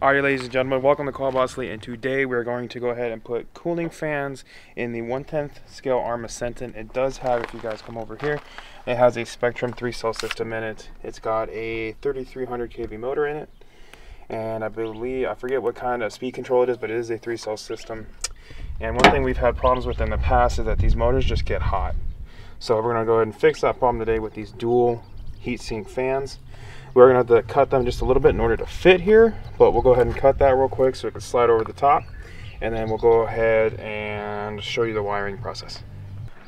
Alright, ladies and gentlemen, welcome to Call Boss Lee, and today we're going to go ahead and put cooling fans in the 1/10 scale Arrma Senton. It does have, if you guys come over here, it has a Spectrum 3-cell system in it. It's got a 3300 kV motor in it, and I forget what kind of speed control it is, but it is a 3-cell system. And one thing we've had problems with in the past is that these motors just get hot. So we're going to go ahead and fix that problem today with these dual heatsink fans. We're going to have to cut them just a little bit in order to fit here, but we'll go ahead and cut that real quick so it can slide over the top, and then we'll go ahead and show you the wiring process.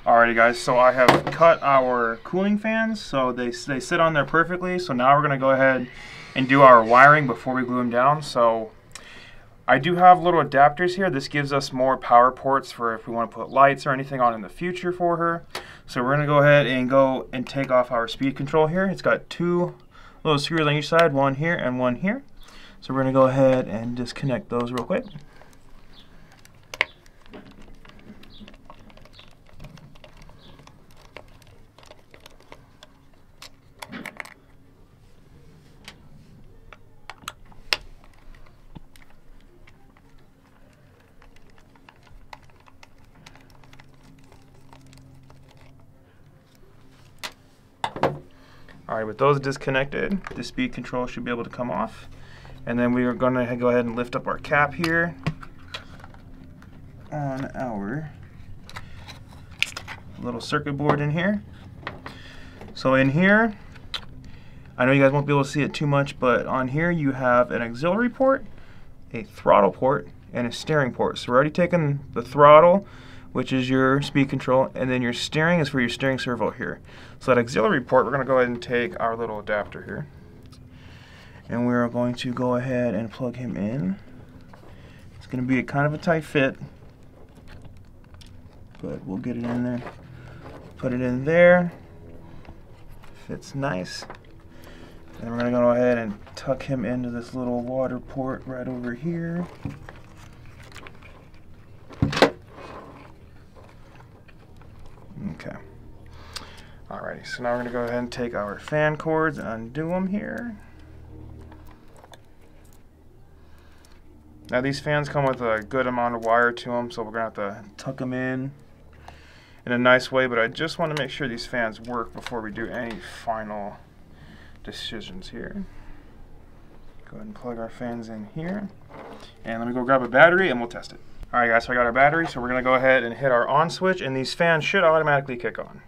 Alrighty guys, so I have cut our cooling fans so they sit on there perfectly. So now we're going to go ahead and do our wiring before we glue them down. So I do have little adapters here. This gives us more power ports for if we want to put lights or anything on in the future for her. So we're going to go ahead and take off our speed control here. It's got two little screws on each side, one here and one here. So we're going to go ahead and disconnect those real quick. Alright, with those disconnected, the speed control should be able to come off. And then we are going to go ahead and lift up our cap here on our little circuit board in here. So in here, I know you guys won't be able to see it too much, but on here you have an auxiliary port, a throttle port, and a steering port. So we're already taking the throttle, which is your speed control, and then your steering is for your steering servo here. So that auxiliary port, we're going to go ahead and take our little adapter here, and we're going to go ahead and plug him in. It's going to be kind of a tight fit, but we'll get it in there. Put it in there. Fits nice. And we're going to go ahead and tuck him into this little water port right over here. Okay. Alrighty, so now we're going to go ahead and take our fan cords and undo them here. Now these fans come with a good amount of wire to them, so we're going to have to tuck them in a nice way, but I just want to make sure these fans work before we do any final decisions here. Go ahead and plug our fans in here, and let me go grab a battery and we'll test it. Alright guys, so I got our battery, so we're going to go ahead and hit our on switch, and these fans should automatically kick on.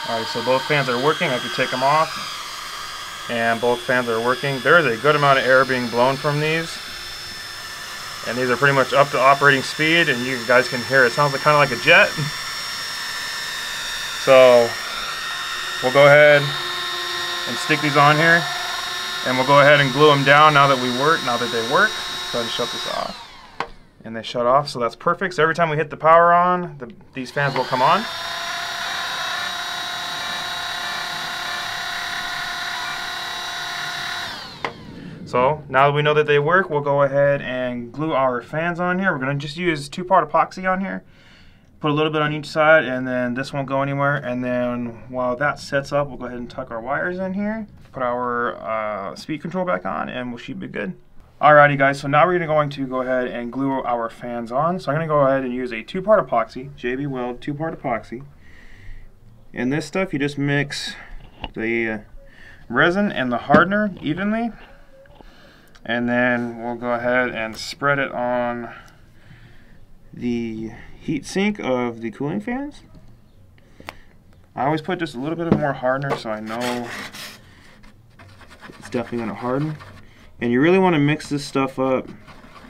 Alright, so both fans are working. I can take them off, and both fans are working. There is a good amount of air being blown from these, and these are pretty much up to operating speed, and you guys can hear it sounds like, kind of like a jet. So we'll go ahead and stick these on here, and we'll go ahead and glue them down now that they work. Go ahead and shut this off, and they shut off, so that's perfect. So every time we hit the power on, these fans will come on. So now that we know that they work, we'll go ahead and glue our fans on here. We're going to just use 2-part epoxy on here. Put a little bit on each side, and then this won't go anywhere. And then while that sets up, we'll go ahead and tuck our wires in here, put our speed control back on, and we should be good. Alrighty guys, so now we're going to go ahead and glue our fans on. So I'm going to go ahead and use a 2-part epoxy, JB Weld 2-part epoxy. And this stuff, you just mix the resin and the hardener evenly, and then we'll go ahead and spread it on the heat sink of the cooling fans. I always put just a little bit of more hardener so I know it's definitely going to harden. And you really want to mix this stuff up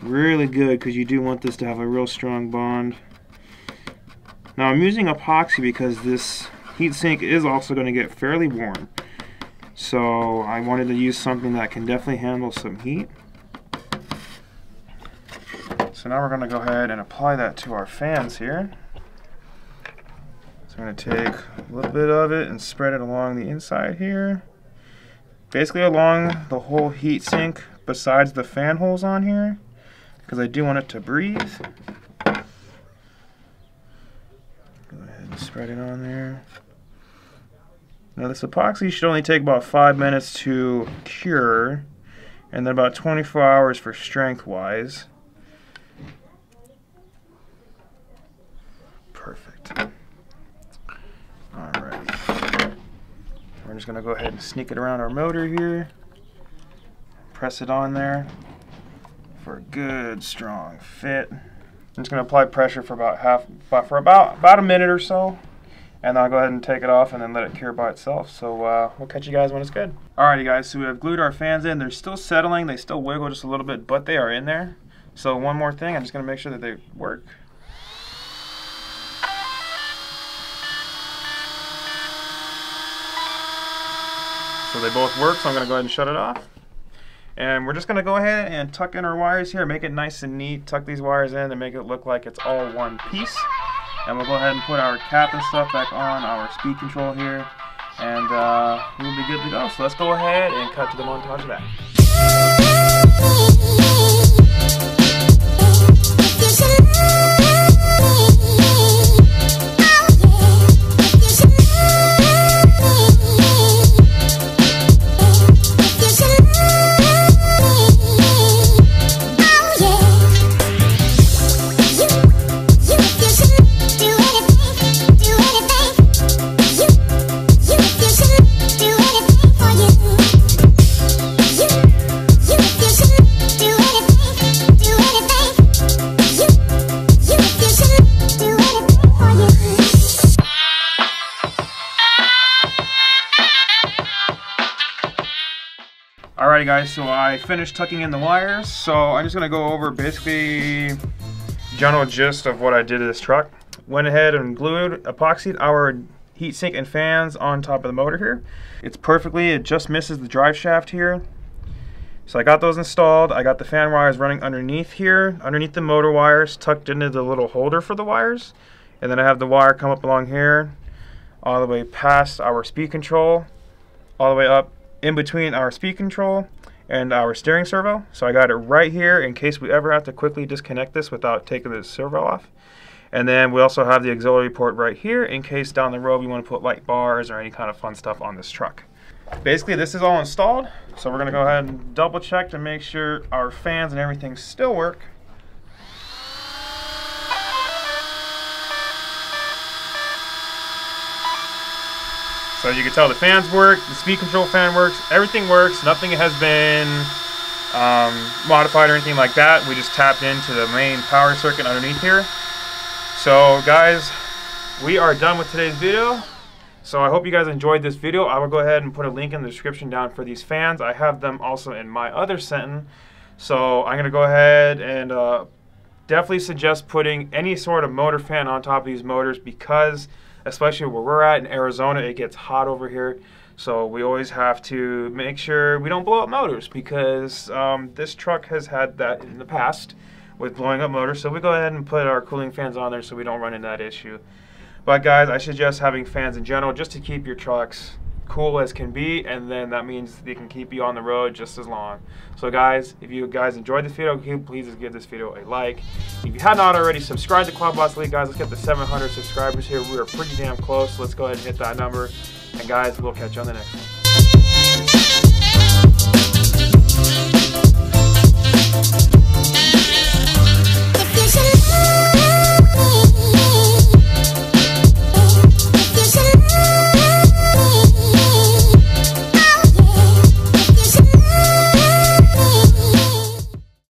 really good, because you do want this to have a real strong bond. Now I'm using epoxy because this heat sink is also going to get fairly warm. So I wanted to use something that can definitely handle some heat. So now we're going to go ahead and apply that to our fans here. So I'm going to take a little bit of it and spread it along the inside here. Basically along the whole heat sink besides the fan holes on here, because I do want it to breathe. Go ahead and spread it on there. Now this epoxy should only take about 5 minutes to cure, and then about 24 hours for strength-wise. Perfect. Alrighty. We're just going to go ahead and sneak it around our motor here. Press it on there for a good strong fit. I'm just going to apply pressure for about a minute or so, and then I'll go ahead and take it off and then let it cure by itself. So we'll catch you guys when it's good. Alrighty guys, so we have glued our fans in. They're still settling. They still wiggle just a little bit, but they are in there. So one more thing, I'm just going to make sure that they work. So they both work, so I'm going to go ahead and shut it off. And we're just going to go ahead and tuck in our wires here, make it nice and neat, tuck these wires in and make it look like it's all one piece. And we'll go ahead and put our cap and stuff back on, our speed control here, and we'll be good to go. So let's go ahead and cut to the montage of that. Alrighty guys, so I finished tucking in the wires, so I'm just going to go over basically general gist of what I did to this truck. Went ahead and glued, epoxied our heatsink and fans on top of the motor here. It's perfectly, it just misses the drive shaft here. So I got those installed. I got the fan wires running underneath here, underneath the motor wires, tucked into the little holder for the wires. And then I have the wire come up along here, all the way past our speed control, all the way up in between our speed control and our steering servo. So I got it right here in case we ever have to quickly disconnect this without taking the servo off. And then we also have the auxiliary port right here in case down the road we want to put light bars or any kind of fun stuff on this truck. Basically this is all installed, so we're going to go ahead and double check to make sure our fans and everything still work. So you can tell the fans work, the speed control fan works, everything works, nothing has been modified or anything like that. We just tapped into the main power circuit underneath here. So guys, we are done with today's video. So I hope you guys enjoyed this video. I will go ahead and put a link in the description down for these fans. I have them also in my other Senton. So I'm going to go ahead and definitely suggest putting any sort of motor fan on top of these motors because especially where we're at in Arizona, it gets hot over here. So we always have to make sure we don't blow up motors because this truck has had that in the past with blowing up motors. So we go ahead and put our cooling fans on there so we don't run into that issue. But guys, I suggest having fans in general just to keep your trucks cool as can be, and then that means they can keep you on the road just as long. So guys, if you guys enjoyed this video, please give this video a like. If you have not already, subscribe to Quad Boss League, guys. Let's get the 700 subscribers here. We are pretty damn close. Let's go ahead and hit that number. And guys, we'll catch you on the next one.